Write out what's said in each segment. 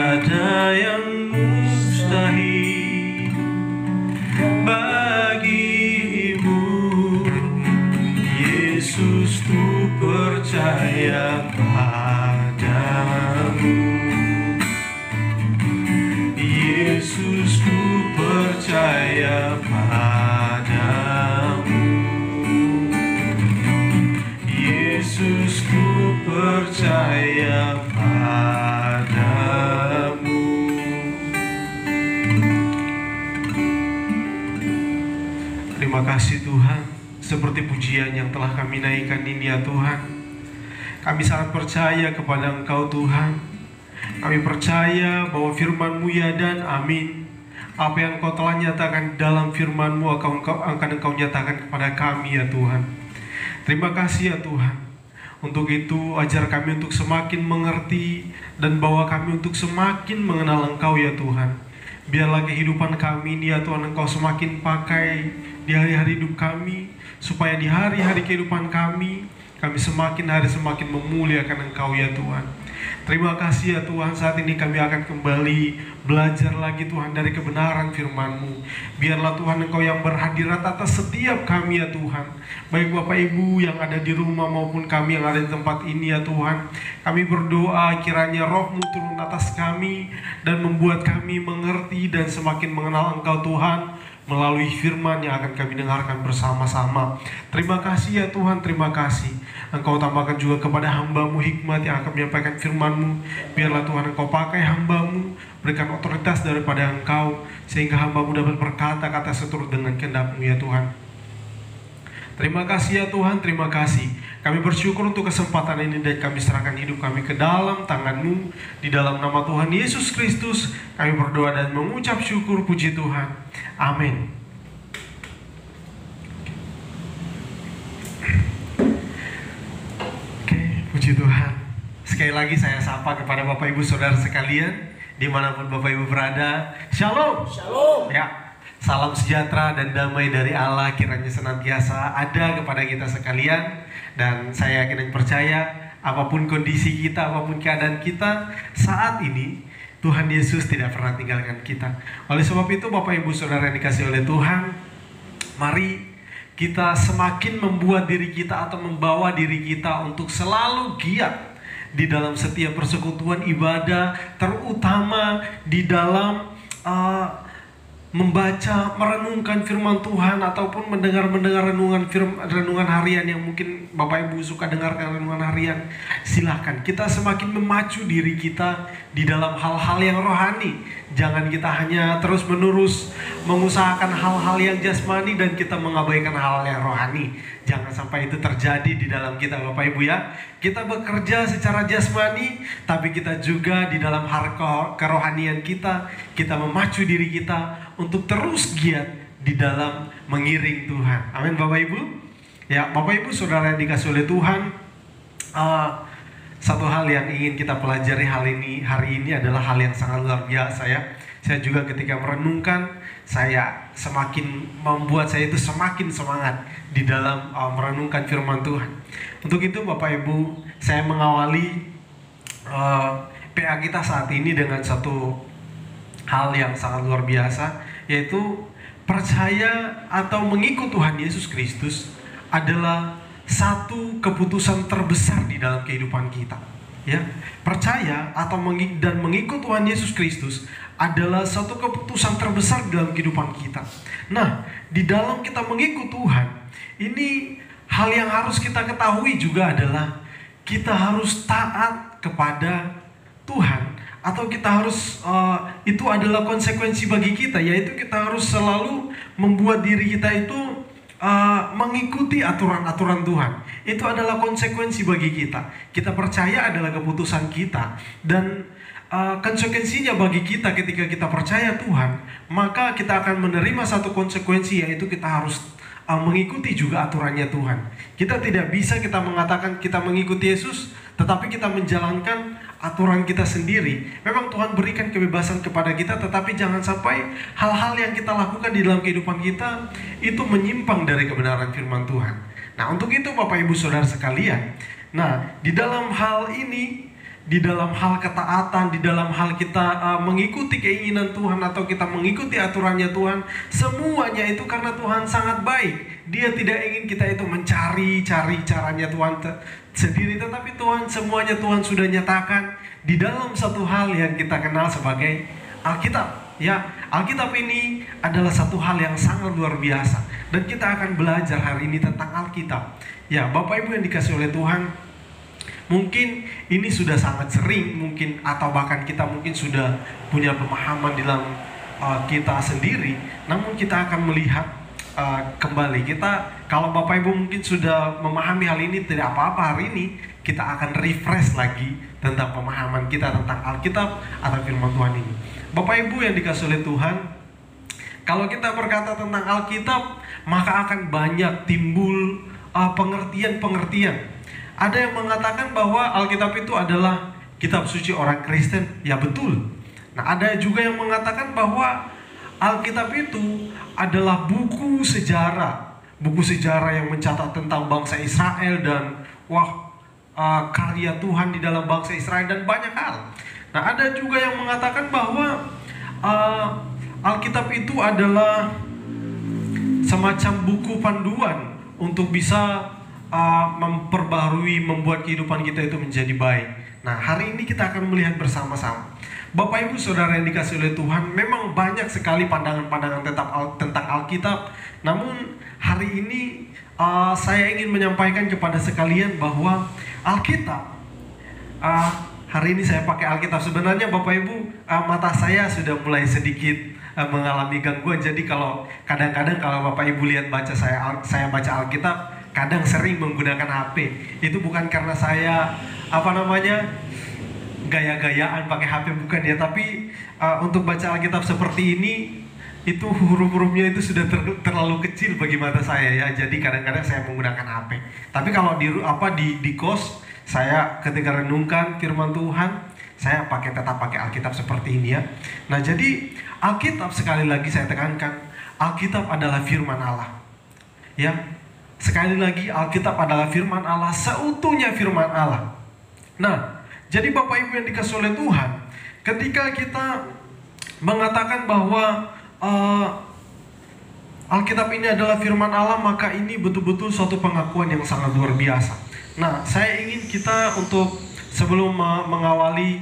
ada yang mustahil bagimu. Yesus, ku percaya padamu. Yesus, ku percaya padamu. Yesus, ku percaya padamu. Terima kasih Tuhan, seperti pujian yang telah kami naikkan ini ya Tuhan. Kami sangat percaya kepada Engkau Tuhan. Kami percaya bahwa firman-Mu ya dan amin. Apa yang Engkau telah nyatakan dalam firman-Mu akan Engkau nyatakan kepada kami ya Tuhan. Terima kasih ya Tuhan. Untuk itu ajar kami untuk semakin mengerti dan bawa kami untuk semakin mengenal Engkau ya Tuhan. Biarlah kehidupan kami ini ya Tuhan Engkau semakin pakai di hari-hari hidup kami, supaya di hari-hari kehidupan kami semakin hari semakin memuliakan Engkau ya Tuhan. Terima kasih ya Tuhan, saat ini kami akan kembali belajar lagi Tuhan dari kebenaran firman-Mu. Biarlah Tuhan Engkau yang berhadirat atas setiap kami ya Tuhan, baik Bapak Ibu yang ada di rumah maupun kami yang ada di tempat ini ya Tuhan. Kami berdoa kiranya Roh-Mu turun atas kami dan membuat kami mengerti dan semakin mengenal Engkau Tuhan melalui firman yang akan kami dengarkan bersama-sama. Terima kasih ya Tuhan, terima kasih. Engkau tambahkan juga kepada hamba-Mu hikmat yang akan menyampaikan firman-Mu. Biarlah Tuhan Engkau pakai hamba-Mu, berikan otoritas daripada Engkau, sehingga hamba-Mu dapat berkata-kata seturut dengan kehendak-Mu ya Tuhan. Terima kasih ya Tuhan, terima kasih. Kami bersyukur untuk kesempatan ini dan kami serahkan hidup kami ke dalam tangan-Mu. Di dalam nama Tuhan Yesus Kristus kami berdoa dan mengucap syukur, puji Tuhan. Amin. Oke, puji Tuhan. Sekali lagi saya sapa kepada Bapak Ibu Saudara sekalian, dimanapun Bapak Ibu berada. Shalom. Shalom. Ya. Salam sejahtera dan damai dari Allah kiranya senantiasa ada kepada kita sekalian. Dan saya yakin dan percaya apapun kondisi kita, apapun keadaan kita saat ini, Tuhan Yesus tidak pernah tinggalkan kita. Oleh sebab itu Bapak Ibu Saudara yang dikasihi oleh Tuhan, mari kita semakin membuat diri kita atau membawa diri kita untuk selalu giat di dalam setiap persekutuan ibadah, terutama di dalam membaca, merenungkan firman Tuhan ataupun mendengar renungan harian yang mungkin Bapak Ibu suka dengarkan renungan harian. Silahkan kita semakin memacu diri kita di dalam hal-hal yang rohani. Jangan kita hanya terus-menerus mengusahakan hal-hal yang jasmani dan kita mengabaikan hal-hal yang rohani. Jangan sampai itu terjadi di dalam kita Bapak Ibu ya. Kita bekerja secara jasmani, tapi kita juga di dalam hal kerohanian kita memacu diri kita untuk terus giat di dalam mengiring Tuhan. Amin Bapak Ibu. Ya Bapak Ibu Saudara yang dikasihi oleh Tuhan, satu hal yang ingin kita pelajari hari ini adalah hal yang sangat luar biasa ya. Saya juga ketika merenungkan, saya semakin membuat saya itu semakin semangat di dalam merenungkan firman Tuhan. Untuk itu Bapak Ibu, saya mengawali PA kita saat ini dengan satu hal yang sangat luar biasa, yaitu percaya atau mengikut Tuhan Yesus Kristus adalah satu keputusan terbesar di dalam kehidupan kita. Ya, percaya atau mengikut Tuhan Yesus Kristus adalah satu keputusan terbesar di dalam kehidupan kita. Nah, di dalam kita mengikut Tuhan, ini hal yang harus kita ketahui juga adalah kita harus taat kepada Tuhan, atau kita harus itu adalah konsekuensi bagi kita, yaitu kita harus selalu membuat diri kita itu mengikuti aturan-aturan Tuhan. Itu adalah konsekuensi bagi kita. Kita percaya adalah keputusan kita, dan konsekuensinya bagi kita ketika kita percaya Tuhan, maka kita akan menerima satu konsekuensi, yaitu kita harus mengikuti juga aturannya Tuhan. Kita tidak bisa kita mengatakan kita mengikuti Yesus, tetapi kita menjalankan aturan kita sendiri. Memang Tuhan berikan kebebasan kepada kita, tetapi jangan sampai hal-hal yang kita lakukan di dalam kehidupan kita itu menyimpang dari kebenaran firman Tuhan. Nah, untuk itu Bapak Ibu Saudara sekalian, nah di dalam hal ini di dalam hal ketaatan, di dalam hal kita mengikuti keinginan Tuhan atau kita mengikuti aturannya Tuhan, semuanya itu karena Tuhan sangat baik. Dia tidak ingin kita itu mencari-cari caranya Tuhan sendiri, tetapi semuanya Tuhan sudah nyatakan di dalam satu hal yang kita kenal sebagai Alkitab. Ya, Alkitab ini adalah satu hal yang sangat luar biasa, dan kita akan belajar hari ini tentang Alkitab. Ya, Bapak Ibu yang dikasih oleh Tuhan, mungkin ini sudah sangat sering mungkin, atau bahkan kita mungkin sudah punya pemahaman di dalam kita sendiri. Namun kita akan melihat kembali, kalau Bapak Ibu mungkin sudah memahami hal ini, tidak apa-apa, hari ini kita akan refresh lagi tentang pemahaman kita tentang Alkitab atau firman Tuhan ini. Bapak Ibu yang dikasih oleh Tuhan, kalau kita berkata tentang Alkitab, maka akan banyak timbul pengertian-pengertian. Ada yang mengatakan bahwa Alkitab itu adalah kitab suci orang Kristen. Ya, betul. Nah, ada juga yang mengatakan bahwa Alkitab itu adalah buku sejarah yang mencatat tentang bangsa Israel dan karya Tuhan di dalam bangsa Israel dan banyak hal. Nah, ada juga yang mengatakan bahwa Alkitab itu adalah semacam buku panduan untuk bisa memperbarui, membuat kehidupan kita itu menjadi baik. Nah, hari ini kita akan melihat bersama-sama. Bapak Ibu Saudara yang dikasih oleh Tuhan, memang banyak sekali pandangan-pandangan tentang Alkitab. Namun hari ini saya ingin menyampaikan kepada sekalian bahwa Alkitab, hari ini saya pakai Alkitab. Sebenarnya Bapak Ibu, mata saya sudah mulai sedikit mengalami gangguan. Jadi kadang-kadang kalau Bapak Ibu lihat saya baca Alkitab, kadang sering menggunakan HP. Itu bukan karena saya gaya-gayaan pakai HP, bukan ya. Tapi untuk baca Alkitab seperti ini, itu huruf-hurufnya itu sudah terlalu kecil bagi mata saya ya. Jadi kadang-kadang saya menggunakan HP. Tapi kalau di kos, saya ketika renungkan firman Tuhan, saya tetap pakai Alkitab seperti ini ya. Nah, jadi Alkitab, sekali lagi saya tekankan, Alkitab adalah firman Allah. Ya, sekali lagi Alkitab adalah firman Allah, seutuhnya firman Allah. Nah, jadi Bapak Ibu yang dikasih oleh Tuhan, ketika kita mengatakan bahwa Alkitab ini adalah firman Allah, maka ini betul-betul suatu pengakuan yang sangat luar biasa. Nah, saya ingin kita sebelum mengawali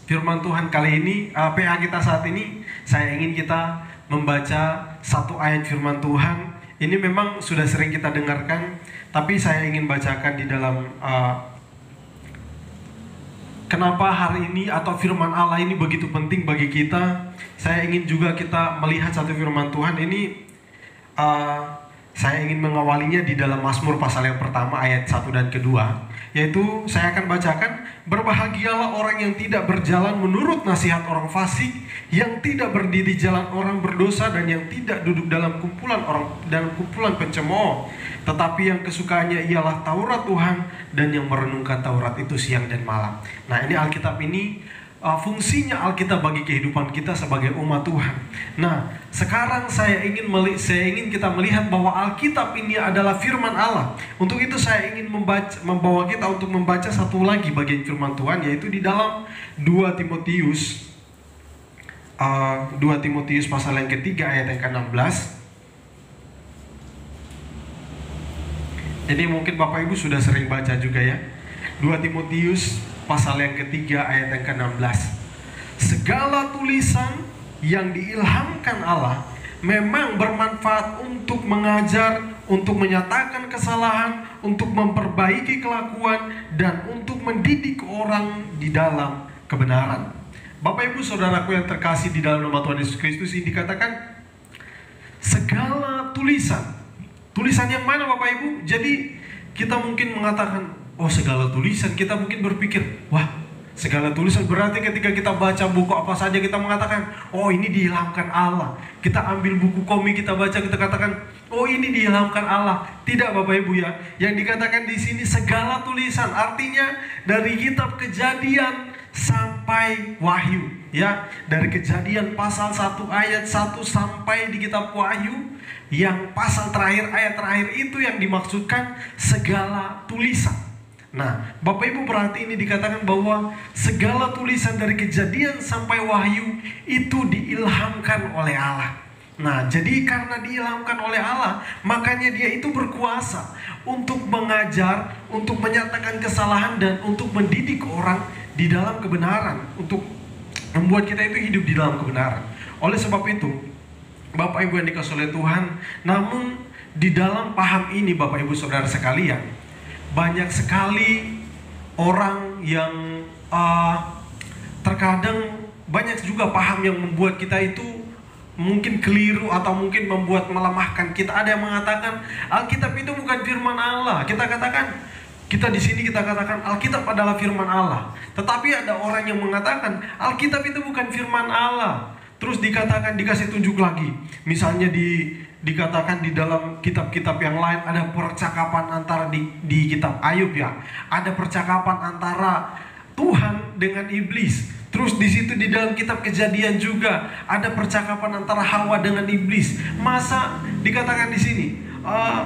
firman Tuhan kali ini, PA kita saat ini, saya ingin kita membaca satu ayat firman Tuhan. Ini memang sudah sering kita dengarkan, tapi saya ingin bacakan di dalam kenapa hari ini atau firman Allah ini begitu penting bagi kita. Saya ingin juga kita melihat satu firman Tuhan ini. Saya ingin mengawalinya di dalam Mazmur pasal yang pertama ayat 1 dan kedua, yaitu saya akan bacakan, berbahagialah orang yang tidak berjalan menurut nasihat orang fasik, yang tidak berdiri jalan orang berdosa, dan yang tidak duduk dalam kumpulan pencemooh, tetapi yang kesukaannya ialah Taurat Tuhan, dan yang merenungkan Taurat itu siang dan malam. Nah, ini Alkitab ini fungsinya Alkitab bagi kehidupan kita sebagai umat Tuhan. Nah, sekarang saya ingin kita melihat bahwa Alkitab ini adalah firman Allah. Untuk itu saya ingin membawa kita untuk membaca satu lagi bagian firman Tuhan, yaitu di dalam 2 Timotius pasal yang ketiga ayat yang ke-16. Jadi mungkin Bapak Ibu sudah sering baca juga ya. 2 Timotius pasal yang ketiga ayat yang ke-16. Segala tulisan yang diilhamkan Allah memang bermanfaat untuk mengajar, untuk menyatakan kesalahan, untuk memperbaiki kelakuan, dan untuk mendidik orang di dalam kebenaran. Bapak Ibu Saudaraku yang terkasih di dalam nama Tuhan Yesus Kristus, ini dikatakan segala tulisan. Tulisan yang mana Bapak Ibu? Jadi kita mungkin mengatakan, oh segala tulisan, kita mungkin berpikir, wah segala tulisan berarti ketika kita baca buku apa saja kita mengatakan, oh ini diilhamkan Allah. Kita ambil buku komik kita baca, kita katakan, oh ini diilhamkan Allah. Tidak Bapak Ibu ya, yang dikatakan di sini segala tulisan, artinya dari kitab Kejadian sampai Wahyu ya. Dari Kejadian pasal 1 ayat 1 sampai di kitab Wahyu, yang pasal terakhir, ayat terakhir itu yang dimaksudkan segala tulisan. Nah, Bapak Ibu perhati, ini dikatakan bahwa segala tulisan dari Kejadian sampai Wahyu itu diilhamkan oleh Allah. Nah, jadi karena diilhamkan oleh Allah, makanya dia itu berkuasa untuk mengajar, untuk menyatakan kesalahan, dan untuk mendidik orang di dalam kebenaran, untuk membuat kita itu hidup di dalam kebenaran. Oleh sebab itu, Bapak Ibu yang dikasihi oleh Tuhan, namun di dalam paham ini Bapak Ibu Saudara sekalian, banyak sekali orang yang terkadang banyak juga paham yang membuat kita itu mungkin keliru atau mungkin membuat melemahkan kita. Ada yang mengatakan Alkitab itu bukan firman Allah. Kita di sini katakan Alkitab adalah firman Allah. Tetapi ada orang yang mengatakan Alkitab itu bukan firman Allah. Terus dikasih tunjuk lagi. Misalnya dikatakan di dalam kitab-kitab yang lain ada percakapan antara di kitab Ayub ya. Ada percakapan antara Tuhan dengan iblis. Terus di situ di dalam kitab Kejadian juga ada percakapan antara Hawa dengan iblis. Masa dikatakan di sini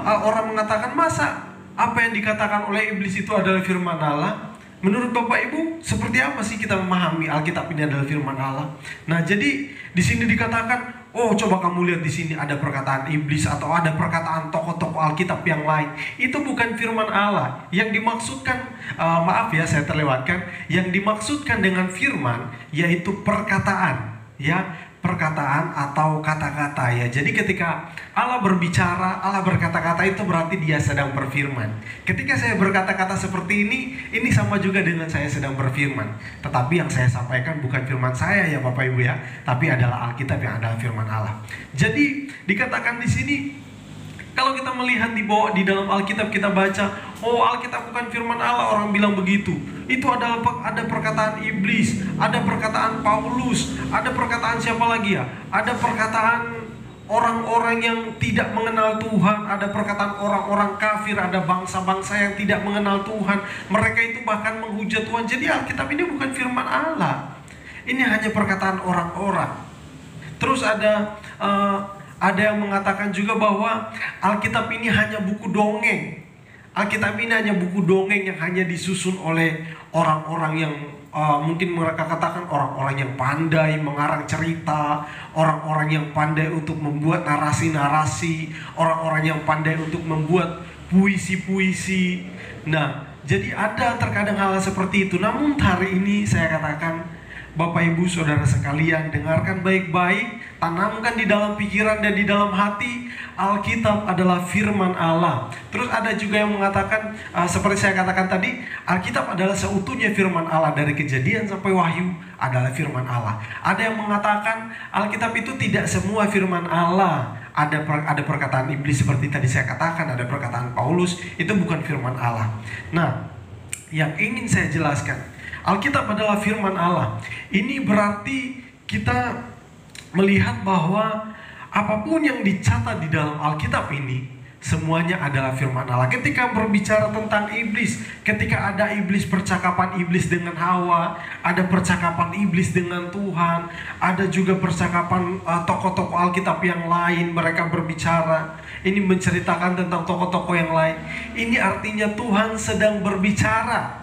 orang mengatakan, masa apa yang dikatakan oleh iblis itu adalah firman Allah? Menurut Bapak Ibu, seperti apa sih kita memahami Alkitab ini adalah firman Allah? Nah, jadi di sini dikatakan, oh coba kamu lihat di sini ada perkataan iblis atau ada perkataan tokoh-tokoh Alkitab yang lain. Itu bukan firman Allah. Yang dimaksudkan, maaf ya saya terlewatkan, yang dimaksudkan dengan firman yaitu perkataan, ya, perkataan atau kata-kata ya. Jadi ketika Allah berbicara, Allah berkata-kata, itu berarti dia sedang berfirman. Ketika saya berkata-kata seperti ini sama juga dengan saya sedang berfirman. Tetapi yang saya sampaikan bukan firman saya ya Bapak Ibu ya, tapi adalah Alkitab yang adalah firman Allah. Jadi dikatakan di sini, kalau kita melihat di dalam Alkitab kita baca, oh Alkitab bukan firman Allah, orang bilang begitu. Itu adalah ada perkataan iblis, ada perkataan Paulus, ada perkataan siapa lagi ya? Ada perkataan orang-orang yang tidak mengenal Tuhan, ada perkataan orang-orang kafir, ada bangsa-bangsa yang tidak mengenal Tuhan. Mereka itu bahkan menghujat Tuhan. Jadi Alkitab ini bukan firman Allah. Ini hanya perkataan orang-orang. Terus ada yang mengatakan juga bahwa Alkitab ini hanya buku dongeng. Alkitab ini hanya buku dongeng yang hanya disusun oleh orang-orang yang mungkin mereka katakan orang-orang yang pandai mengarang cerita, orang-orang yang pandai untuk membuat narasi-narasi, orang-orang yang pandai untuk membuat puisi-puisi. Nah, jadi ada terkadang hal seperti itu. Namun hari ini saya katakan, Bapak Ibu Saudara sekalian, dengarkan baik-baik, tanamkan di dalam pikiran dan di dalam hati, Alkitab adalah firman Allah. Terus ada juga yang mengatakan, seperti saya katakan tadi, Alkitab adalah seutuhnya firman Allah. Dari Kejadian sampai Wahyu adalah firman Allah. Ada yang mengatakan Alkitab itu tidak semua firman Allah. Ada perkataan iblis seperti tadi saya katakan, ada perkataan Paulus, itu bukan firman Allah. Nah, yang ingin saya jelaskan, Alkitab adalah firman Allah. Ini berarti kita melihat bahwa apapun yang dicatat di dalam Alkitab ini semuanya adalah firman Allah. Ketika berbicara tentang iblis, ketika ada iblis, percakapan iblis dengan Hawa, ada percakapan iblis dengan Tuhan, ada juga percakapan tokoh-tokoh Alkitab yang lain, mereka berbicara. Ini menceritakan tentang tokoh-tokoh yang lain. Ini artinya Tuhan sedang berbicara.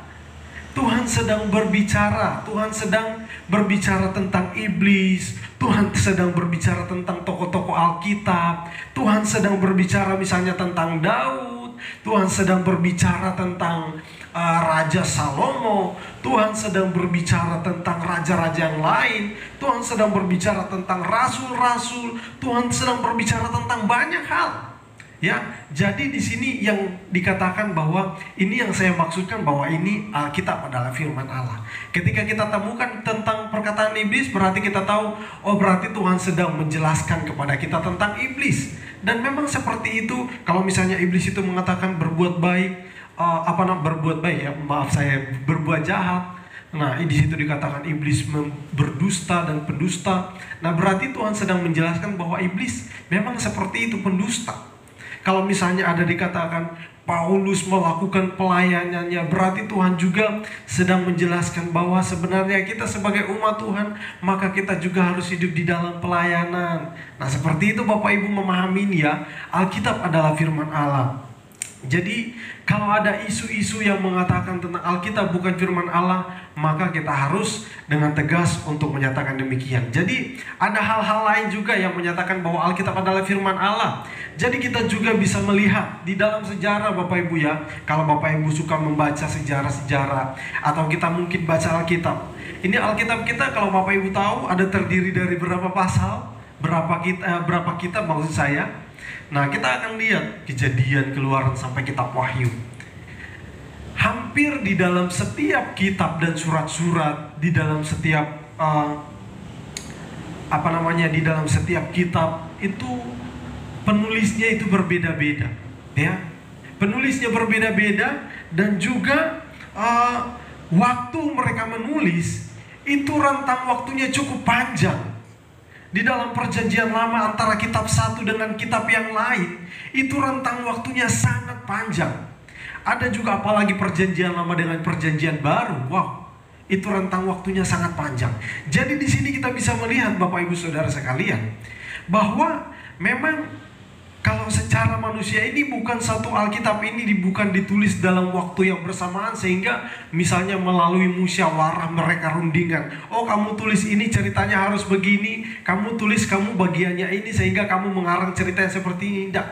Tuhan sedang berbicara, Tuhan sedang berbicara tentang iblis, Tuhan sedang berbicara tentang tokoh-tokoh Alkitab, Tuhan sedang berbicara misalnya tentang Daud, Tuhan sedang berbicara tentang Raja Salomo, Tuhan sedang berbicara tentang raja-raja yang lain, Tuhan sedang berbicara tentang rasul-rasul, Tuhan sedang berbicara tentang banyak hal. Ya, jadi di sini yang dikatakan bahwa ini yang saya maksudkan bahwa ini Alkitab adalah firman Allah. Ketika kita temukan tentang perkataan iblis, berarti kita tahu, oh berarti Tuhan sedang menjelaskan kepada kita tentang iblis. Dan memang seperti itu. Kalau misalnya iblis itu mengatakan berbuat baik, berbuat baik ya, maaf saya berbuat jahat. Nah, di situ dikatakan iblis berdusta dan pendusta. Nah, berarti Tuhan sedang menjelaskan bahwa iblis memang seperti itu, pendusta. Kalau misalnya ada dikatakan Paulus melakukan pelayanannya, berarti Tuhan juga sedang menjelaskan bahwa sebenarnya kita sebagai umat Tuhan, maka kita juga harus hidup di dalam pelayanan. Nah, seperti itu Bapak Ibu memahami ya, Alkitab adalah firman Allah. Jadi kalau ada isu-isu yang mengatakan tentang Alkitab bukan firman Allah, maka kita harus dengan tegas untuk menyatakan demikian. Jadi ada hal-hal lain juga yang menyatakan bahwa Alkitab adalah firman Allah. Jadi kita juga bisa melihat di dalam sejarah Bapak Ibu ya. Kalau Bapak Ibu suka membaca sejarah-sejarah, atau kita mungkin baca Alkitab. Ini Alkitab kita, kalau Bapak Ibu tahu, ada terdiri dari berapa pasal, berapa kitab maksud saya. Nah, kita akan lihat Kejadian, Keluaran sampai kitab Wahyu. Hampir di dalam setiap kitab dan surat-surat, di dalam setiap di dalam setiap kitab itu penulisnya itu berbeda-beda, ya. Penulisnya berbeda-beda, dan juga waktu mereka menulis itu rentang waktunya cukup panjang. Di dalam perjanjian lama antara kitab satu dengan kitab yang lain, itu rentang waktunya sangat panjang. Ada juga apalagi perjanjian lama dengan perjanjian baru. Wow, itu rentang waktunya sangat panjang. Jadi di sini kita bisa melihat Bapak Ibu Saudara sekalian, bahwa memang kalau secara manusia ini bukan satu Alkitab ini bukan ditulis dalam waktu yang bersamaan, sehingga misalnya melalui musyawarah mereka rundingan, oh kamu tulis ini ceritanya harus begini, kamu tulis kamu bagiannya ini sehingga kamu mengarang cerita yang seperti ini. Tidak,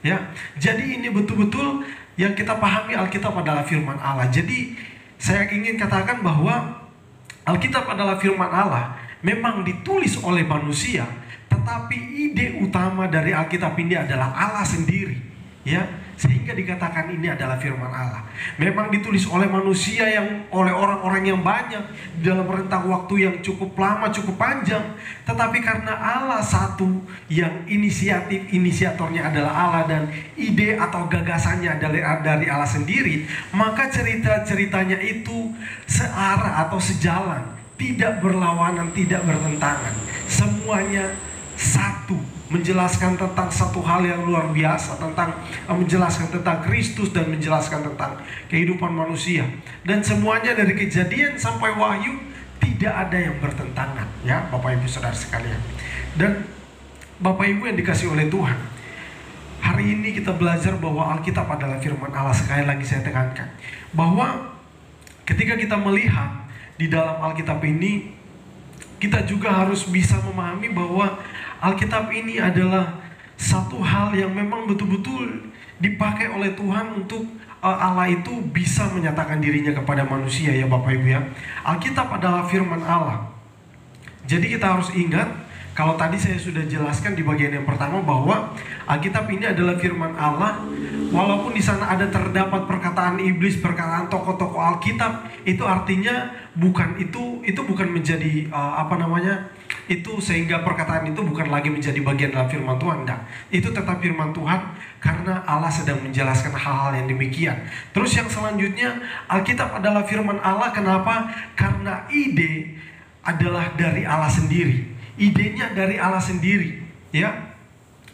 ya. Jadi ini betul-betul yang kita pahami Alkitab adalah firman Allah. Jadi saya ingin katakan bahwa Alkitab adalah firman Allah, memang ditulis oleh manusia, tetapi ide utama dari Alkitab ini adalah Allah sendiri, ya, sehingga dikatakan ini adalah firman Allah. Memang ditulis oleh manusia, yang oleh orang-orang yang banyak dalam rentang waktu yang cukup lama, cukup panjang, tetapi karena Allah satu yang inisiatornya adalah Allah, dan ide atau gagasannya dari Allah sendiri, maka cerita-ceritanya itu searah atau sejalan, tidak berlawanan, tidak bertentangan. Semuanya satu, menjelaskan tentang satu hal yang luar biasa, tentang menjelaskan tentang Kristus dan menjelaskan tentang kehidupan manusia. Dan semuanya dari Kejadian sampai Wahyu tidak ada yang bertentangan, ya Bapak Ibu Saudara sekalian. Dan Bapak Ibu yang dikasih oleh Tuhan, hari ini kita belajar bahwa Alkitab adalah firman Allah. Sekali lagi saya tekankan bahwa ketika kita melihat di dalam Alkitab ini, kita juga harus bisa memahami bahwa Alkitab ini adalah satu hal yang memang betul-betul dipakai oleh Tuhan untuk Allah itu bisa menyatakan dirinya kepada manusia, ya Bapak Ibu ya. Alkitab adalah firman Allah. Jadi kita harus ingat, kalau tadi saya sudah jelaskan di bagian yang pertama bahwa Alkitab ini adalah firman Allah. Walaupun di sana ada terdapat perkataan iblis, perkataan tokoh-tokoh Alkitab, itu artinya bukan itu bukan menjadi itu sehingga perkataan itu bukan lagi menjadi bagian dalam firman Tuhan. Enggak, itu tetap firman Tuhan karena Allah sedang menjelaskan hal-hal yang demikian. Terus yang selanjutnya, Alkitab adalah firman Allah. Kenapa? Karena ide adalah dari Allah sendiri. Idenya dari Allah sendiri, ya.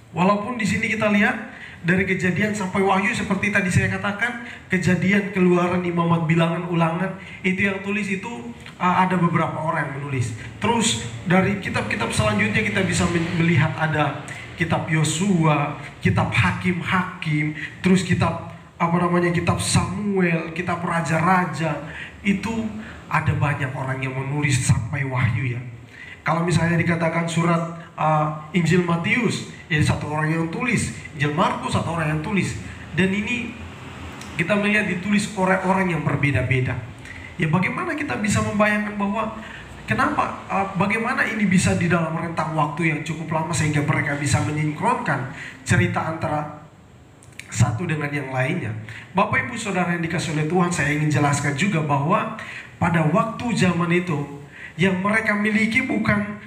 Walaupun di sini kita lihat dari Kejadian sampai Wahyu, seperti tadi saya katakan, Kejadian, Keluaran, Imamat, Bilangan, Ulangan, itu yang tulis itu ada beberapa orang yang menulis. Terus dari kitab-kitab selanjutnya kita bisa melihat ada kitab Yosua, kitab Hakim-Hakim, terus kitab kitab Samuel, kitab Raja-Raja. Itu ada banyak orang yang menulis sampai Wahyu, ya. Kalau misalnya dikatakan surat Injil Matius, ya satu orang yang tulis. Injil Markus satu orang yang tulis. Dan ini kita melihat ditulis orang-orang yang berbeda-beda. Ya bagaimana kita bisa membayangkan bahwa kenapa, bagaimana ini bisa di dalam rentang waktu yang cukup lama sehingga mereka bisa menyinkronkan cerita antara satu dengan yang lainnya. Bapak Ibu Saudara yang dikasihi oleh Tuhan, saya ingin jelaskan juga bahwa pada waktu zaman itu yang mereka miliki bukan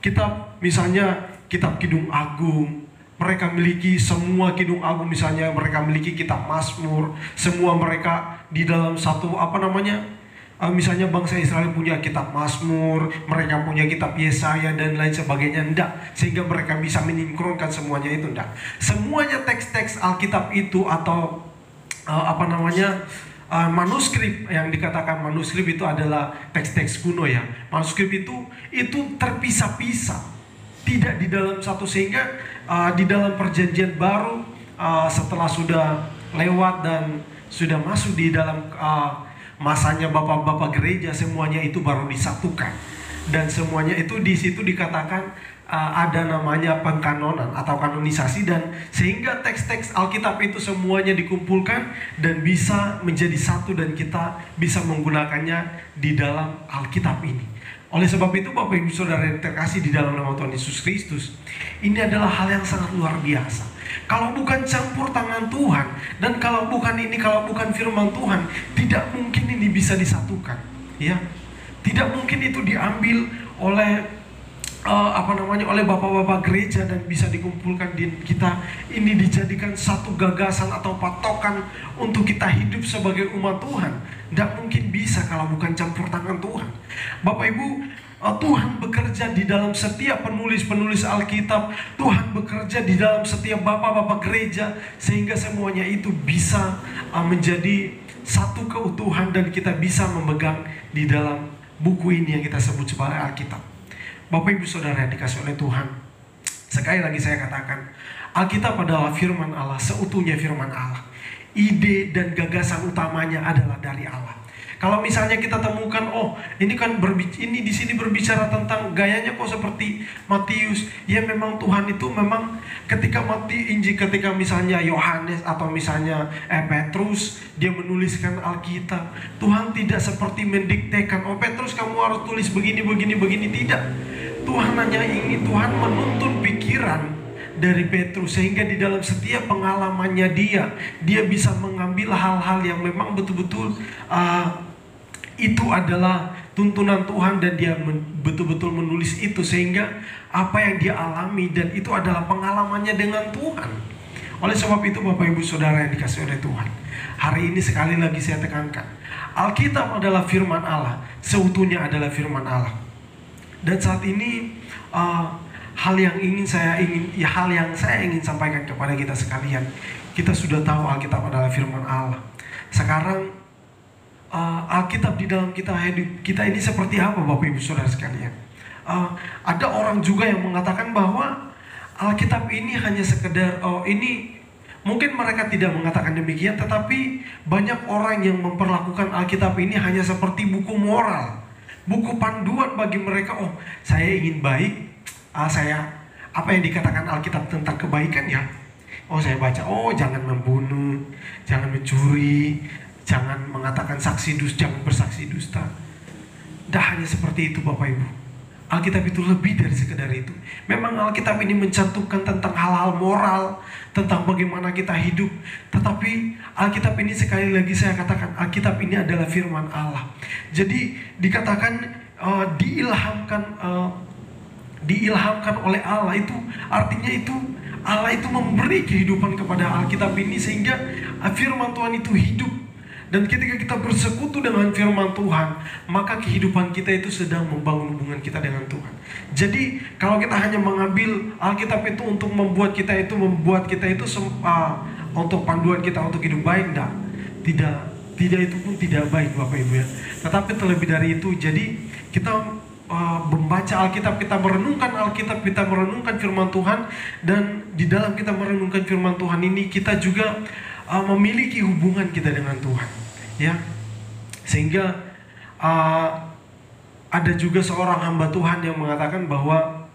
kitab, misalnya kitab Kidung Agung. Mereka miliki semua Kidung Agung, misalnya mereka miliki kitab Mazmur. Semua mereka di dalam satu misalnya bangsa Israel punya kitab Mazmur, mereka punya kitab Yesaya dan lain sebagainya. Enggak, sehingga mereka bisa menyingkronkan semuanya itu. Enggak, semuanya teks-teks Alkitab itu atau manuskrip, yang dikatakan manuskrip itu adalah teks-teks kuno, ya. Manuskrip itu terpisah-pisah, tidak di dalam satu, sehingga di dalam perjanjian baru setelah sudah lewat dan sudah masuk di dalam masanya bapak-bapak gereja, semuanya itu baru disatukan. Dan semuanya itu di situ dikatakan ada namanya pengkanonan atau kanonisasi, dan sehingga teks-teks Alkitab itu semuanya dikumpulkan dan bisa menjadi satu dan kita bisa menggunakannya di dalam Alkitab ini. Oleh sebab itu Bapak Ibu Saudara yang terkasih di dalam nama Tuhan Yesus Kristus, ini adalah hal yang sangat luar biasa. Kalau bukan campur tangan Tuhan, dan kalau bukan firman Tuhan, tidak mungkin ini bisa disatukan, ya. Tidak mungkin itu diambil oleh oleh bapak-bapak gereja dan bisa dikumpulkan di kita. Ini dijadikan satu gagasan atau patokan untuk kita hidup sebagai umat Tuhan. Tidak mungkin bisa kalau bukan campur tangan Tuhan. Bapak Ibu, Tuhan bekerja di dalam setiap penulis-penulis Alkitab. Tuhan bekerja di dalam setiap bapak-bapak gereja, sehingga semuanya itu bisa menjadi satu keutuhan dan kita bisa memegang di dalam buku ini yang kita sebut sebagai Alkitab. Bapak Ibu Saudara yang dikasih oleh Tuhan, sekali lagi saya katakan, Alkitab adalah firman Allah, seutuhnya firman Allah. Ide dan gagasan utamanya adalah dari Allah. Kalau misalnya kita temukan, ini di sini berbicara tentang gayanya kok seperti Matius. Ya memang Tuhan itu memang ketika misalnya Yohanes atau misalnya Petrus, dia menuliskan Alkitab, Tuhan tidak seperti mendiktekan, Petrus kamu harus tulis begini, tidak. Tuhan Tuhan menuntun pikiran dari Petrus, sehingga di dalam setiap pengalamannya dia bisa mengambil hal-hal yang memang betul-betul itu adalah tuntunan Tuhan, dan dia betul-betul menulis itu, sehingga apa yang dia alami dan itu adalah pengalamannya dengan Tuhan. Oleh sebab itu Bapak Ibu Saudara yang dikasih oleh Tuhan, hari ini sekali lagi saya tekankan, Alkitab adalah firman Allah, seutuhnya adalah firman Allah. Dan saat ini hal yang saya ingin sampaikan kepada kita sekalian, kita sudah tahu Alkitab adalah firman Allah. Sekarang Alkitab di dalam kita ini seperti apa Bapak Ibu Saudara sekalian? Ada orang juga yang mengatakan bahwa Alkitab ini hanya sekedar mungkin mereka tidak mengatakan demikian, tetapi banyak orang yang memperlakukan Alkitab ini hanya seperti buku moral, buku panduan bagi mereka. Saya ingin baik, apa yang dikatakan Alkitab tentang kebaikan ya. Saya baca, jangan membunuh, jangan mencuri, jangan mengatakan jangan bersaksi dusta. Dah hanya seperti itu Bapak Ibu. Alkitab itu lebih dari sekedar itu. Memang Alkitab ini mencantumkan tentang hal-hal moral, tentang bagaimana kita hidup. Tetapi Alkitab ini sekali lagi saya katakan, Alkitab ini adalah firman Allah. Jadi dikatakan diilhamkan oleh Allah, itu artinya itu Allah itu memberi kehidupan kepada Alkitab ini, sehingga firman Tuhan itu hidup. Dan ketika kita bersekutu dengan firman Tuhan, maka kehidupan kita itu sedang membangun hubungan kita dengan Tuhan. Jadi kalau kita hanya mengambil Alkitab itu untuk membuat kita itu untuk panduan kita untuk hidup baik, tidak itu pun tidak baik Bapak Ibu ya. Tetapi terlebih dari itu, jadi kita membaca Alkitab, kita merenungkan Alkitab, kita merenungkan firman Tuhan, dan di dalam kita merenungkan firman Tuhan ini kita juga memiliki hubungan kita dengan Tuhan, ya. Sehingga ada juga seorang hamba Tuhan yang mengatakan bahwa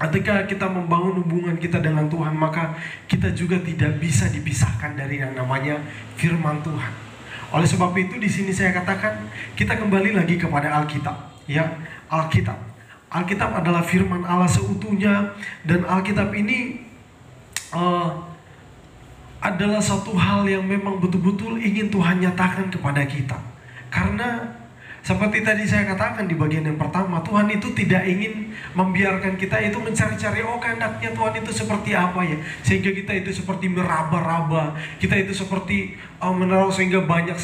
ketika kita membangun hubungan kita dengan Tuhan, maka kita juga tidak bisa dipisahkan dari yang namanya firman Tuhan. Oleh sebab itu di sini saya katakan kita kembali lagi kepada Alkitab, ya. Alkitab adalah firman Allah seutuhnya, dan Alkitab ini adalah satu hal yang memang betul-betul ingin Tuhan nyatakan kepada kita. Karena seperti tadi saya katakan di bagian yang pertama, Tuhan itu tidak ingin membiarkan kita itu mencari-cari kehendaknya Tuhan itu seperti apa ya, sehingga kita itu seperti meraba-raba, kita itu seperti menaruh, sehingga banyak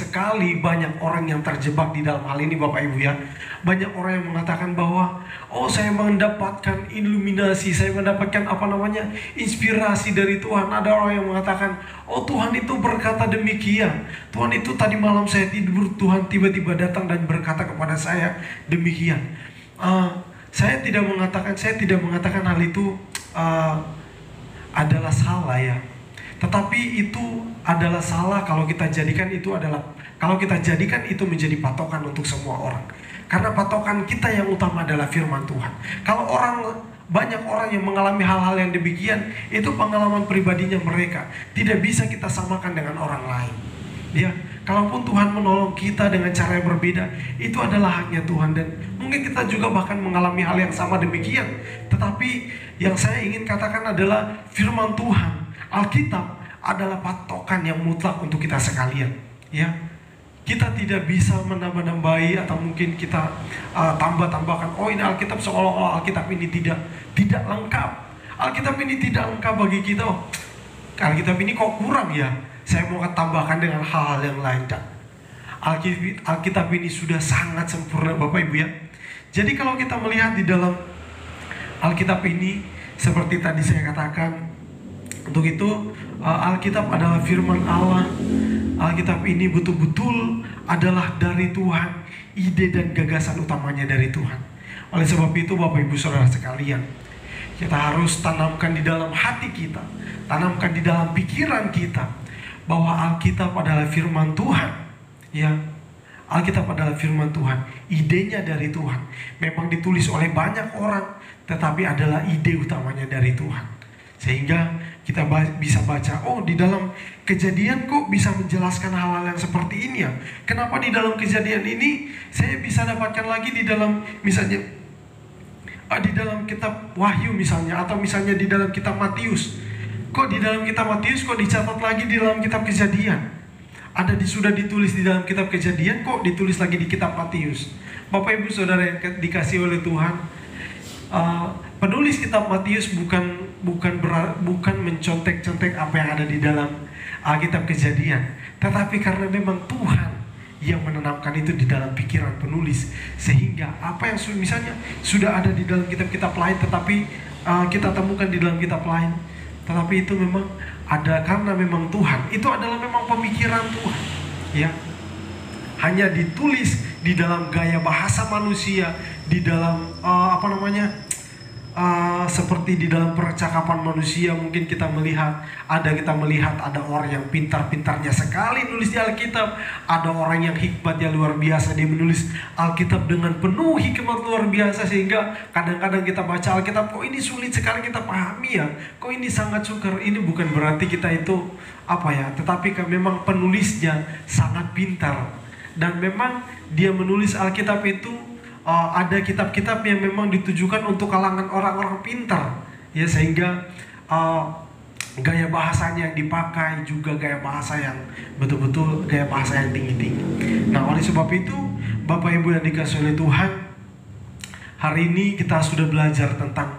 orang yang terjebak di dalam hal ini Bapak Ibu ya. Banyak orang yang mengatakan bahwa saya mendapatkan iluminasi, saya mendapatkan inspirasi dari Tuhan. Ada orang yang mengatakan, Tuhan itu berkata demikian, Tuhan itu tadi malam saya tidur, Tuhan tiba-tiba datang dan berkata kepada saya demikian. Saya tidak mengatakan hal itu adalah salah ya. Tetapi itu adalah salah kalau kita jadikan itu menjadi patokan untuk semua orang. Karena patokan kita yang utama adalah firman Tuhan. Kalau banyak orang yang mengalami hal-hal yang demikian, itu pengalaman pribadinya mereka. Tidak bisa kita samakan dengan orang lain. Ya, kalaupun Tuhan menolong kita dengan cara yang berbeda, itu adalah haknya Tuhan. Dan mungkin kita juga bahkan mengalami hal yang sama demikian. Tetapi yang saya ingin katakan adalah firman Tuhan, Alkitab adalah patokan yang mutlak untuk kita sekalian. Ya, kita tidak bisa menambah-nambahi atau mungkin kita tambah-tambahkan. Oh, ini Alkitab seolah-olah Alkitab ini tidak lengkap. Alkitab ini tidak lengkap bagi kita. Oh, Alkitab ini kok kurang ya? Saya mau tambahkan dengan hal-hal yang lain. Alkitab ini sudah sangat sempurna, Bapak Ibu ya. Jadi kalau kita melihat di dalam Alkitab ini, seperti tadi saya katakan, untuk itu Alkitab adalah firman Allah. Alkitab ini betul-betul adalah dari Tuhan. Ide dan gagasan utamanya dari Tuhan. Oleh sebab itu Bapak Ibu Saudara sekalian, kita harus tanamkan di dalam hati kita, tanamkan di dalam pikiran kita, bahwa Alkitab adalah firman Tuhan. Ya, Alkitab adalah firman Tuhan. Idenya dari Tuhan. Memang ditulis oleh banyak orang, tetapi adalah ide utamanya dari Tuhan. Sehingga kita bisa baca, oh di dalam Kejadian kok bisa menjelaskan hal-hal yang seperti ini ya. Kenapa di dalam Kejadian ini saya bisa dapatkan lagi di dalam misalnya di dalam kitab Wahyu misalnya, atau misalnya di dalam kitab Matius. Kok di dalam kitab Matius kok dicatat lagi di dalam kitab Kejadian? Sudah ditulis di dalam kitab Kejadian, kok ditulis lagi di kitab Matius? Bapak Ibu Saudara yang dikasih oleh Tuhan, penulis kitab Matius bukan mencontek-contek apa yang ada di dalam kitab Kejadian, tetapi karena memang Tuhan yang menanamkan itu di dalam pikiran penulis, sehingga apa yang misalnya sudah ada di dalam kitab-kitab lain, tetapi kita temukan di dalam kitab lain, tetapi itu memang ada karena memang Tuhan, itu adalah memang pemikiran Tuhan, ya. Hanya ditulis di dalam gaya bahasa manusia, di dalam seperti di dalam percakapan manusia. Mungkin kita melihat ada orang yang pintar-pintarnya sekali nulis di Alkitab, ada orang yang hikmatnya luar biasa, dia menulis Alkitab dengan penuh hikmat luar biasa, sehingga kadang-kadang kita baca Alkitab, kok ini sulit sekali kita pahami ya, kok ini sangat sukar. Ini bukan berarti kita itu tetapi kan memang penulisnya sangat pintar, dan memang dia menulis Alkitab itu ada kitab-kitab yang memang ditujukan untuk kalangan orang-orang pintar, ya, sehingga gaya bahasanya yang dipakai juga gaya bahasa yang betul-betul gaya bahasa yang tinggi-tinggi. Nah, oleh sebab itu Bapak Ibu yang dikasihi oleh Tuhan, hari ini kita sudah belajar tentang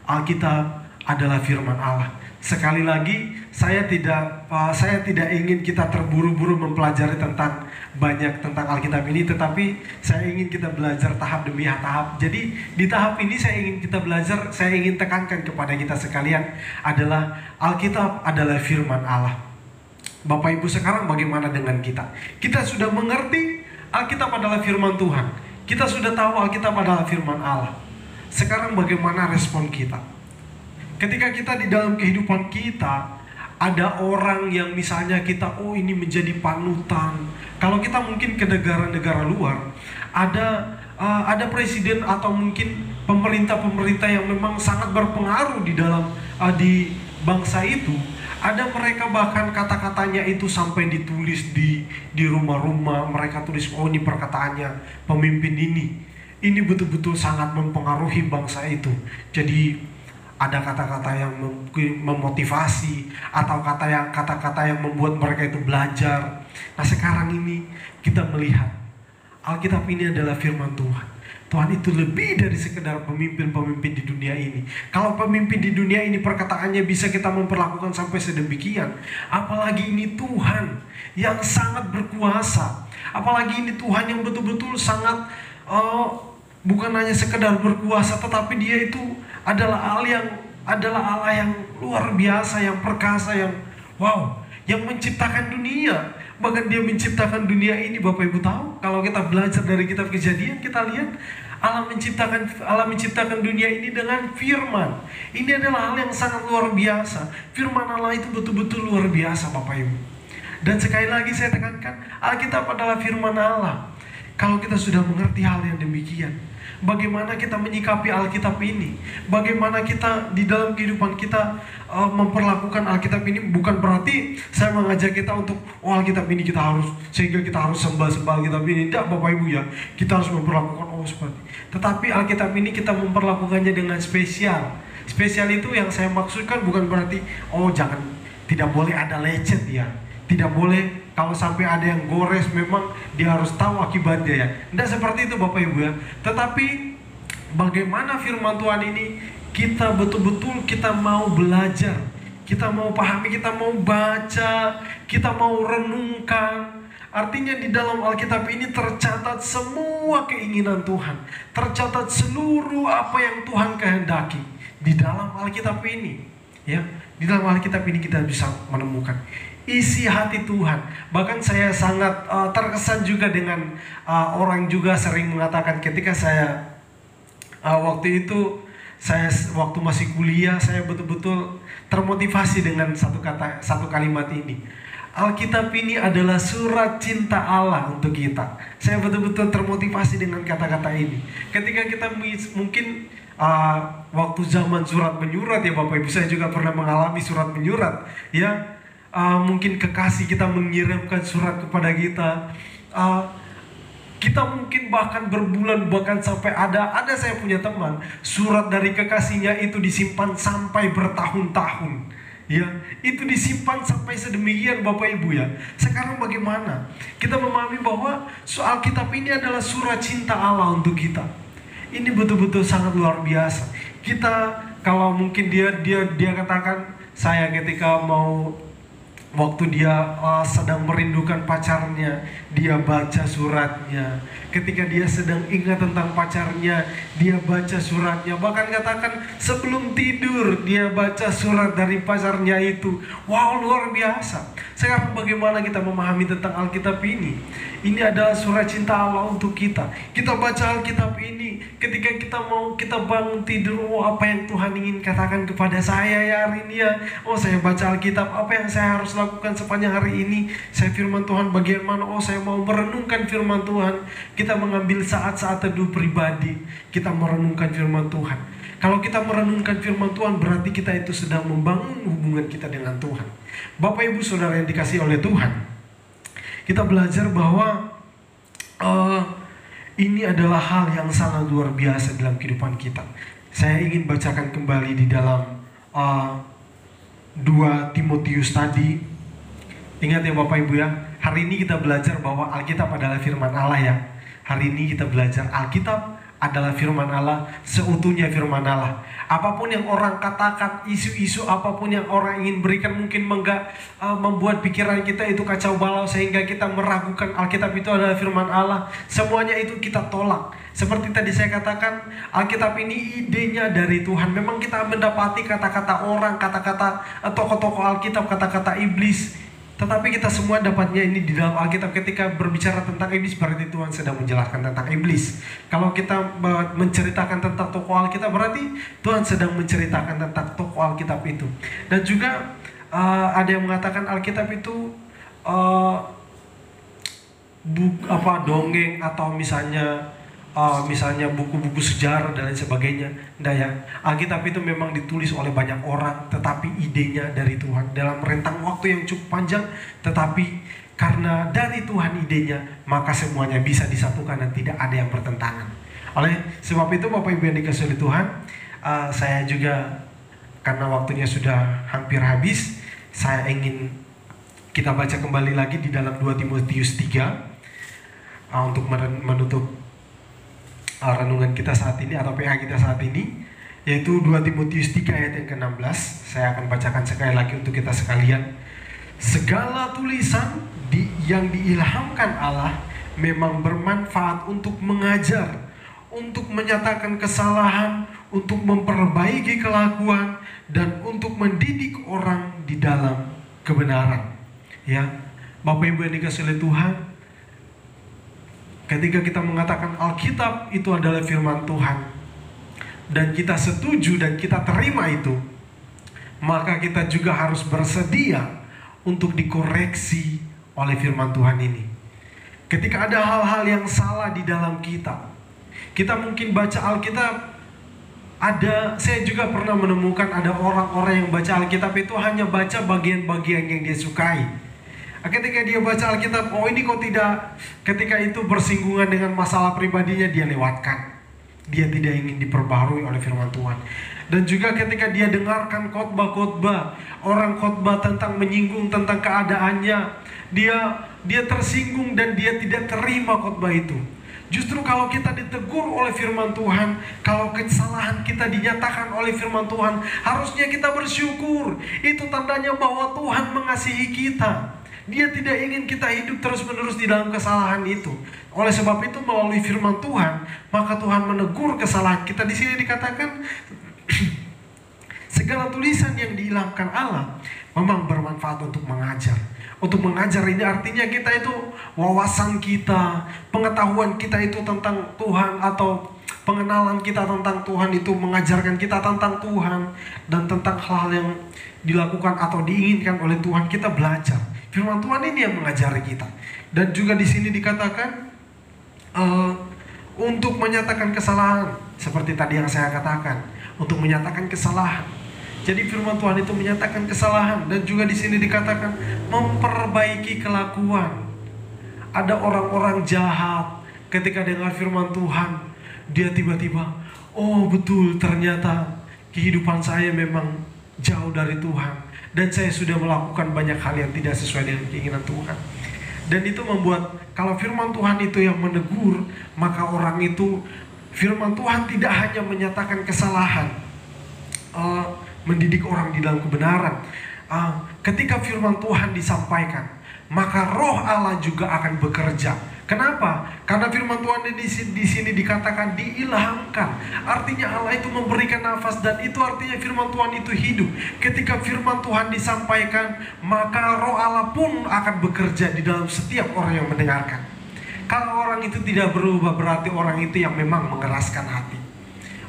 Alkitab adalah firman Allah. Sekali lagi, saya tidak ingin kita terburu-buru mempelajari banyak tentang Alkitab ini, tetapi saya ingin kita belajar tahap demi tahap. Jadi di tahap ini saya ingin tekankan kepada kita sekalian adalah Alkitab adalah firman Allah. Bapak Ibu sekarang bagaimana dengan kita? Kita sudah mengerti Alkitab adalah firman Tuhan. Kita sudah tahu Alkitab adalah firman Allah. Sekarang bagaimana respon kita? Ketika kita di dalam kehidupan kita ada orang yang misalnya kita ini menjadi panutan. Kalau kita mungkin ke negara-negara luar, ada presiden atau mungkin pemerintah yang memang sangat berpengaruh di bangsa itu. Ada mereka bahkan kata-katanya itu sampai ditulis di rumah-rumah. Mereka tulis, ini perkataannya pemimpin ini. Ini betul-betul sangat mempengaruhi bangsa itu. Jadi ada kata-kata yang memotivasi, atau kata-kata yang membuat mereka itu belajar. Nah, sekarang ini kita melihat Alkitab ini adalah firman Tuhan. Tuhan itu lebih dari sekedar pemimpin-pemimpin di dunia ini. Kalau pemimpin di dunia ini perkataannya bisa kita memperlakukan sampai sedemikian, apalagi ini Tuhan yang sangat berkuasa. Apalagi ini Tuhan yang betul-betul sangat bukan hanya sekedar berkuasa, tetapi dia itu adalah Allah yang luar biasa, yang perkasa, yang menciptakan dunia. Bahkan dia menciptakan dunia ini, Bapak Ibu tahu, kalau kita belajar dari kitab Kejadian, kita lihat Allah menciptakan dunia ini dengan firman. Ini adalah hal yang sangat luar biasa. Firman Allah itu betul-betul luar biasa, Bapak Ibu. Dan sekali lagi saya tekankan, Alkitab adalah firman Allah. Kalau kita sudah mengerti hal yang demikian, bagaimana kita menyikapi Alkitab ini? Bagaimana kita di dalam kehidupan kita memperlakukan Alkitab ini? Bukan berarti saya mengajak kita untuk Alkitab ini kita harus, sehingga kita harus sembah Alkitab ini. Tidak, Bapak Ibu ya, kita harus memperlakukan seperti. Tetapi Alkitab ini kita memperlakukannya dengan spesial. Spesial itu yang saya maksudkan bukan berarti jangan, tidak boleh ada lecet ya. Tidak boleh kalau sampai ada yang gores, memang dia harus tahu akibatnya ya. Tidak seperti itu, Bapak Ibu ya. Tetapi bagaimana firman Tuhan ini kita betul-betul kita mau belajar, kita mau pahami, kita mau baca, kita mau renungkan. Artinya di dalam Alkitab ini tercatat semua keinginan Tuhan, tercatat seluruh apa yang Tuhan kehendaki di dalam Alkitab ini ya. Di dalam Alkitab ini kita bisa menemukan isi hati Tuhan. Bahkan saya sangat terkesan juga dengan orang juga sering mengatakan ketika saya waktu itu, waktu masih kuliah, saya betul-betul termotivasi dengan satu kalimat ini. Alkitab ini adalah surat cinta Allah untuk kita. Saya betul-betul termotivasi dengan kata-kata ini. Ketika kita mungkin waktu zaman surat menyurat ya Bapak Ibu, saya juga pernah mengalami surat menyurat ya. Mungkin kekasih kita mengirimkan surat kepada kita. Kita mungkin bahkan berbulan, bahkan sampai ada saya punya teman, surat dari kekasihnya itu disimpan sampai bertahun-tahun. Ya, itu disimpan sampai sedemikian Bapak Ibu ya. Sekarang bagaimana? Kita memahami bahwa soal kitab ini adalah surat cinta Allah untuk kita. Ini betul-betul sangat luar biasa. Kita kalau mungkin dia katakan, saya ketika mau waktu dia sedang merindukan pacarnya, dia baca suratnya. Ketika dia sedang ingat tentang pacarnya, dia baca suratnya. Bahkan katakan sebelum tidur dia baca surat dari pacarnya itu. Wow, luar biasa. Sekarang bagaimana kita memahami tentang Alkitab ini? Ini adalah surat cinta Allah untuk kita. Kita baca Alkitab ini ketika kita bangun tidur. Apa yang Tuhan ingin katakan kepada saya ya hari ini ya. Saya baca Alkitab, apa yang saya harus lakukan sepanjang hari ini. Saya firman Tuhan bagian mana? Saya mau merenungkan firman Tuhan. Kita mengambil saat-saat teduh pribadi, kita merenungkan firman Tuhan. Kalau kita merenungkan firman Tuhan, berarti kita itu sedang membangun hubungan kita dengan Tuhan. Bapak Ibu Saudara yang dikasihi oleh Tuhan, kita belajar bahwa ini adalah hal yang sangat luar biasa dalam kehidupan kita. Saya ingin bacakan kembali di dalam 2 Timotius tadi. Ingat ya Bapak Ibu ya, hari ini kita belajar bahwa Alkitab adalah firman Allah ya. Hari ini kita belajar Alkitab adalah firman Allah, seutuhnya firman Allah. Apapun yang orang katakan, isu-isu apapun yang orang ingin berikan, mungkin membuat pikiran kita itu kacau balau sehingga kita meragukan Alkitab itu adalah firman Allah. Semuanya itu kita tolak. Seperti tadi saya katakan, Alkitab ini idenya dari Tuhan. Memang kita mendapati kata-kata orang, kata-kata tokoh-tokoh Alkitab, kata-kata iblis. Tetapi kita semua dapatnya ini di dalam Alkitab. Ketika berbicara tentang iblis, berarti Tuhan sedang menjelaskan tentang iblis. Kalau kita menceritakan tentang tokoh Alkitab, berarti Tuhan sedang menceritakan tentang tokoh Alkitab itu. Dan juga ada yang mengatakan Alkitab itu dongeng atau misalnya buku-buku sejarah dan lain sebagainya. Nah ya, Alkitab itu memang ditulis oleh banyak orang, tetapi idenya dari Tuhan dalam rentang waktu yang cukup panjang. Tetapi karena dari Tuhan idenya, maka semuanya bisa disatukan dan tidak ada yang bertentangan. Oleh sebab itu Bapak Ibu yang dikasihi Tuhan, saya juga karena waktunya sudah hampir habis, saya ingin kita baca kembali lagi di dalam 2 Timotius 3 untuk menutup renungan kita saat ini atau PA kita saat ini, yaitu 2 Timotius 3 ayat yang ke-16. Saya akan bacakan sekali lagi untuk kita sekalian. Segala tulisan yang diilhamkan Allah memang bermanfaat untuk mengajar, untuk menyatakan kesalahan, untuk memperbaiki kelakuan, dan untuk mendidik orang di dalam kebenaran. Ya, Bapak Ibu yang dikasihi oleh Tuhan, ketika kita mengatakan Alkitab itu adalah firman Tuhan, dan kita setuju dan kita terima itu, maka kita juga harus bersedia untuk dikoreksi oleh firman Tuhan ini. Ketika ada hal-hal yang salah di dalam kita mungkin baca Alkitab, saya juga pernah menemukan ada orang-orang yang baca Alkitab itu hanya baca bagian-bagian yang dia sukai. Ketika dia baca Alkitab, oh ini kok tidak, ketika itu bersinggungan dengan masalah pribadinya, dia lewatkan. Dia tidak ingin diperbarui oleh firman Tuhan. Dan juga ketika dia dengarkan khotbah-khotbah, orang khotbah tentang menyinggung tentang keadaannya, dia tersinggung dan dia tidak terima khotbah itu. Justru kalau kita ditegur oleh firman Tuhan, kalau kesalahan kita dinyatakan oleh firman Tuhan, harusnya kita bersyukur. Itu tandanya bahwa Tuhan mengasihi kita. Dia tidak ingin kita hidup terus-menerus di dalam kesalahan itu. Oleh sebab itu melalui firman Tuhan, maka Tuhan menegur kesalahan kita. Di sini dikatakan segala tulisan yang diilhamkan Allah memang bermanfaat untuk mengajar. Untuk mengajar ini artinya kita itu wawasan kita, pengetahuan kita itu tentang Tuhan, atau pengenalan kita tentang Tuhan itu mengajarkan kita tentang Tuhan dan tentang hal-hal yang dilakukan atau diinginkan oleh Tuhan. Kita belajar. Firman Tuhan ini yang mengajari kita. Dan juga di sini dikatakan untuk menyatakan kesalahan, seperti tadi yang saya katakan, untuk menyatakan kesalahan. Jadi firman Tuhan itu menyatakan kesalahan. Dan juga di sini dikatakan memperbaiki kelakuan. Ada orang-orang jahat, ketika dengar firman Tuhan, dia tiba-tiba, oh betul, ternyata kehidupan saya memang jauh dari Tuhan, dan saya sudah melakukan banyak hal yang tidak sesuai dengan keinginan Tuhan. Dan itu membuat, kalau firman Tuhan itu yang menegur, maka orang itu, firman Tuhan tidak hanya menyatakan kesalahan, mendidik orang di dalam kebenaran. Ketika firman Tuhan disampaikan, maka Roh Allah juga akan bekerja. Kenapa? Karena firman Tuhan di sini dikatakan diilhamkan. Artinya Allah itu memberikan nafas, dan itu artinya firman Tuhan itu hidup. Ketika firman Tuhan disampaikan, maka Roh Allah pun akan bekerja di dalam setiap orang yang mendengarkan. Kalau orang itu tidak berubah, berarti orang itu yang memang mengeraskan hati.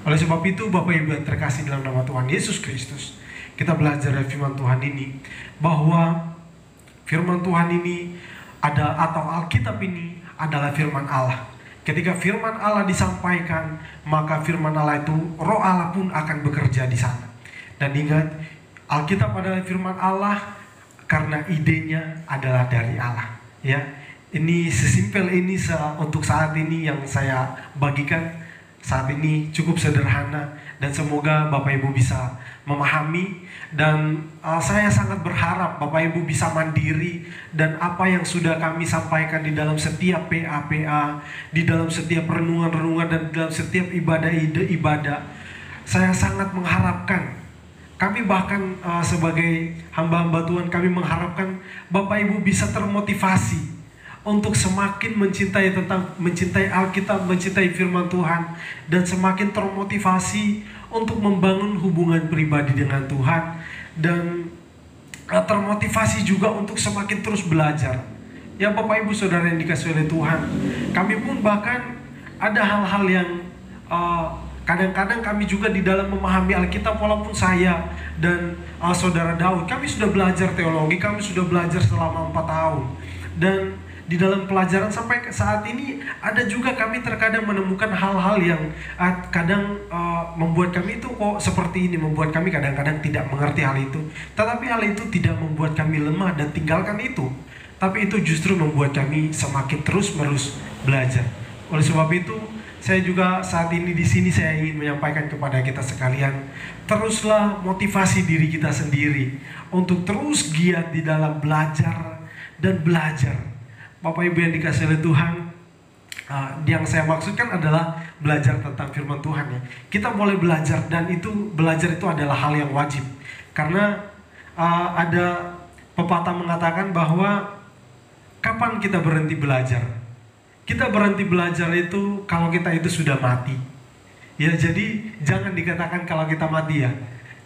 Oleh sebab itu, Bapak Ibu yang terkasih dalam nama Tuhan Yesus Kristus, kita belajar dari firman Tuhan ini, bahwa firman Tuhan ini atau Alkitab ini adalah firman Allah. Ketika firman Allah disampaikan, maka firman Allah itu, Roh Allah pun akan bekerja di sana. Dan ingat, Alkitab adalah firman Allah karena idenya adalah dari Allah. Ya, ini sesimpel ini untuk saat ini yang saya bagikan. Saat ini cukup sederhana, dan semoga Bapak Ibu bisa memahami. Dan saya sangat berharap Bapak Ibu bisa mandiri, dan apa yang sudah kami sampaikan di dalam setiap PA-PA, di dalam setiap renungan-renungan, dan di dalam setiap ibadah, saya sangat mengharapkan, kami bahkan sebagai hamba-hamba Tuhan, kami mengharapkan Bapak Ibu bisa termotivasi untuk semakin mencintai Alkitab, mencintai firman Tuhan, dan semakin termotivasi untuk membangun hubungan pribadi dengan Tuhan, dan termotivasi juga untuk semakin terus belajar. Ya Bapak Ibu Saudara yang dikasihi oleh Tuhan, kami pun bahkan ada hal-hal yang kadang-kadang kami juga di dalam memahami Alkitab, walaupun saya dan Saudara Daud, kami sudah belajar teologi, kami sudah belajar selama 4 tahun. Dan di dalam pelajaran sampai saat ini, ada juga kami terkadang menemukan hal-hal yang kadang membuat kami itu kok seperti ini, membuat kami kadang-kadang tidak mengerti hal itu. Tetapi hal itu tidak membuat kami lemah dan tinggalkan itu, tapi itu justru membuat kami semakin terus-menerus belajar. Oleh sebab itu, saya juga saat ini di sini saya ingin menyampaikan kepada kita sekalian, teruslah motivasi diri kita sendiri untuk terus giat di dalam belajar dan belajar. Bapak Ibu yang dikasihi oleh Tuhan, yang saya maksudkan adalah belajar tentang firman Tuhan ya. Kita boleh belajar, dan belajar itu adalah hal yang wajib. Karena ada pepatah mengatakan bahwa kapan kita berhenti belajar? Kita berhenti belajar itu kalau kita itu sudah mati. Ya, jadi jangan dikatakan kalau kita mati ya.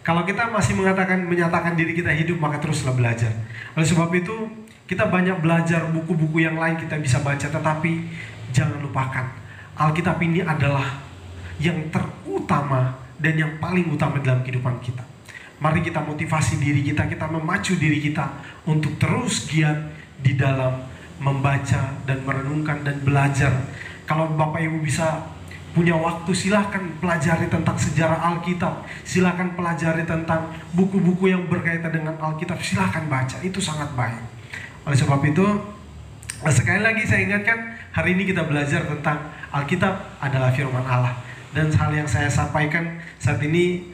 Kalau kita masih menyatakan diri kita hidup, maka teruslah belajar. Oleh sebab itu, kita banyak belajar, buku-buku yang lain kita bisa baca, tetapi jangan lupakan, Alkitab ini adalah yang terutama dan yang paling utama dalam kehidupan kita. Mari kita motivasi diri kita, kita memacu diri kita untuk terus giat di dalam membaca dan merenungkan dan belajar. Kalau Bapak Ibu bisa punya waktu, silahkan pelajari tentang sejarah Alkitab, silahkan pelajari tentang buku-buku yang berkaitan dengan Alkitab, silahkan baca, itu sangat baik. Oleh sebab itu, sekali lagi saya ingatkan, hari ini kita belajar tentang Alkitab adalah firman Allah. Dan hal yang saya sampaikan saat ini,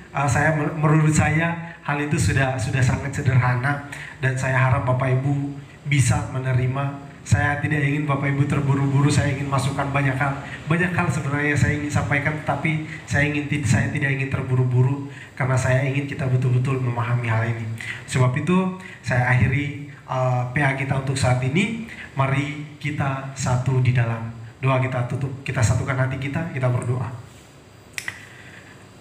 menurut saya hal itu sudah sangat sederhana, dan saya harap Bapak Ibu bisa menerima. Saya tidak ingin Bapak Ibu terburu-buru, saya ingin masukkan banyak hal sebenarnya saya ingin sampaikan, tapi saya tidak ingin terburu-buru, karena saya ingin kita betul-betul memahami hal ini. Sebab itu saya akhiri PA kita untuk saat ini. Mari kita satu di dalam doa, kita tutup, kita satukan hati kita berdoa.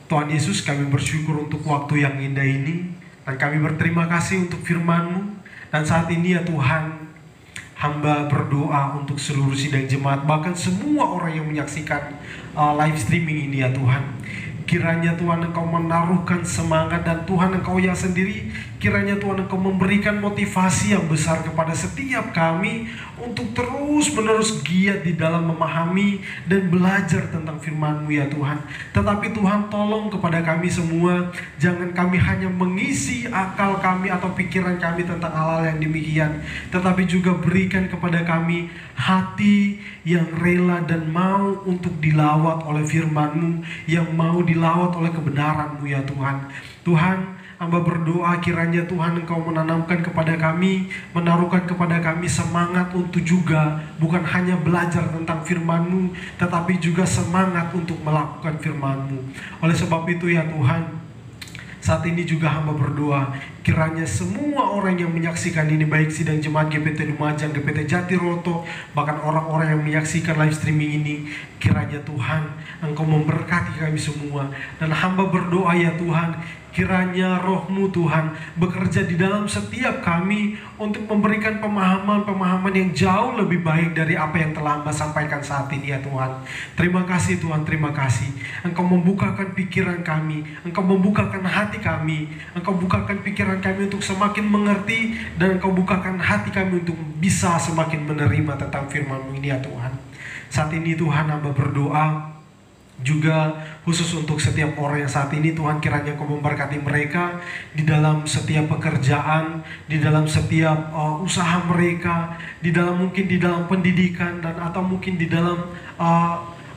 Tuhan Yesus, kami bersyukur untuk waktu yang indah ini, dan kami berterima kasih untuk firman-Mu. Dan saat ini ya Tuhan, hamba berdoa untuk seluruh sidang jemaat, bahkan semua orang yang menyaksikan live streaming ini ya Tuhan. Kiranya Tuhan Engkau menaruhkan semangat, dan Tuhan Engkau yang sendiri, kiranya Tuhan Engkau memberikan motivasi yang besar kepada setiap kami untuk terus-menerus giat di dalam memahami dan belajar tentang firman-Mu ya Tuhan. Tetapi Tuhan, tolong kepada kami semua, jangan kami hanya mengisi akal kami atau pikiran kami tentang hal-hal yang demikian, tetapi juga berikan kepada kami hati yang rela dan mau untuk dilawat oleh firman-Mu, yang mau dilawat oleh kebenaran-Mu ya Tuhan. Tuhan, hamba berdoa kiranya Tuhan Engkau menanamkan kepada kami, menaruhkan kepada kami semangat untuk juga bukan hanya belajar tentang firman-Mu, tetapi juga semangat untuk melakukan firman-Mu. Oleh sebab itu ya Tuhan, saat ini juga hamba berdoa, kiranya semua orang yang menyaksikan ini, baik sidang jemaat GPT Lumajang, GPT Jatiroto, bahkan orang-orang yang menyaksikan live streaming ini, kiranya Tuhan Engkau memberkati kami semua. Dan hamba berdoa ya Tuhan, kiranya Roh-Mu Tuhan bekerja di dalam setiap kami untuk memberikan pemahaman-pemahaman yang jauh lebih baik dari apa yang telah hamba sampaikan saat ini ya Tuhan. Terima kasih Tuhan, terima kasih. Engkau membukakan pikiran kami, Engkau membukakan hati kami, Engkau bukakan pikiran kami untuk semakin mengerti, dan Engkau bukakan hati kami untuk bisa semakin menerima tentang firman-Mu ini ya Tuhan. Saat ini Tuhan, hamba berdoa juga khusus untuk setiap orang yang saat ini Tuhan, kiranya Engkau memberkati mereka di dalam setiap pekerjaan, di dalam setiap usaha mereka, di dalam mungkin di dalam pendidikan, dan atau mungkin di dalam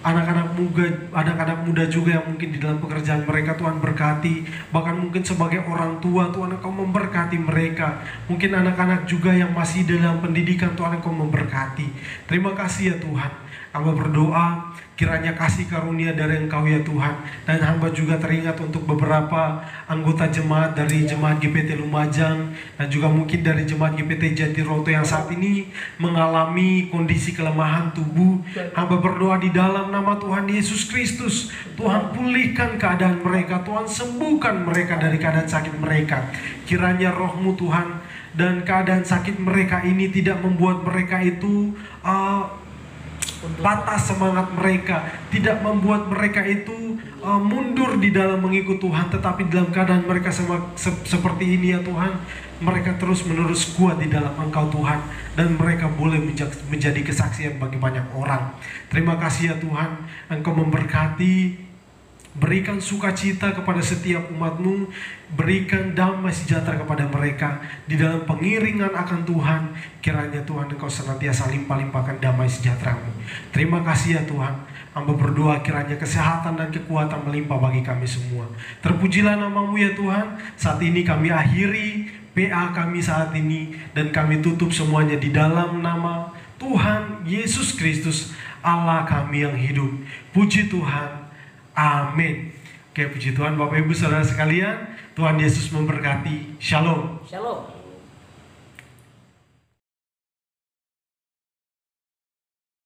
anak-anak muda juga yang mungkin di dalam pekerjaan mereka. Tuhan berkati, bahkan mungkin sebagai orang tua Tuhan Engkau memberkati mereka, mungkin anak-anak juga yang masih dalam pendidikan Tuhan Engkau memberkati. Terima kasih ya Tuhan. Hamba berdoa kiranya kasih karunia dari Engkau ya Tuhan. Dan hamba juga teringat untuk beberapa anggota jemaat dari jemaat GPT Lumajang, dan juga mungkin dari jemaat GPT Jatiroto yang saat ini mengalami kondisi kelemahan tubuh. Hamba berdoa di dalam nama Tuhan Yesus Kristus, Tuhan pulihkan keadaan mereka, Tuhan sembuhkan mereka dari keadaan sakit mereka. Kiranya Roh-Mu Tuhan, dan keadaan sakit mereka ini tidak membuat mereka itu patah semangat mereka, tidak membuat mereka itu mundur di dalam mengikut Tuhan, tetapi dalam keadaan mereka seperti ini ya Tuhan, mereka terus menerus kuat di dalam Engkau Tuhan, dan mereka boleh menjadi kesaksian bagi banyak orang. Terima kasih ya Tuhan, Engkau memberkati, berikan sukacita kepada setiap umat-Mu, berikan damai sejahtera kepada mereka di dalam pengiringan akan Tuhan. Kiranya Tuhan Engkau senantiasa limpah-limpahkan damai sejahtera-Mu. Terima kasih ya Tuhan. Hamba berdoa kiranya kesehatan dan kekuatan melimpah bagi kami semua. Terpujilah nama-Mu ya Tuhan. Saat ini kami akhiri PA kami saat ini, dan kami tutup semuanya di dalam nama Tuhan Yesus Kristus, Allah kami yang hidup. Puji Tuhan. Amin. Oke, puji Tuhan Bapak Ibu Saudara sekalian, Tuhan Yesus memberkati. Shalom. Shalom.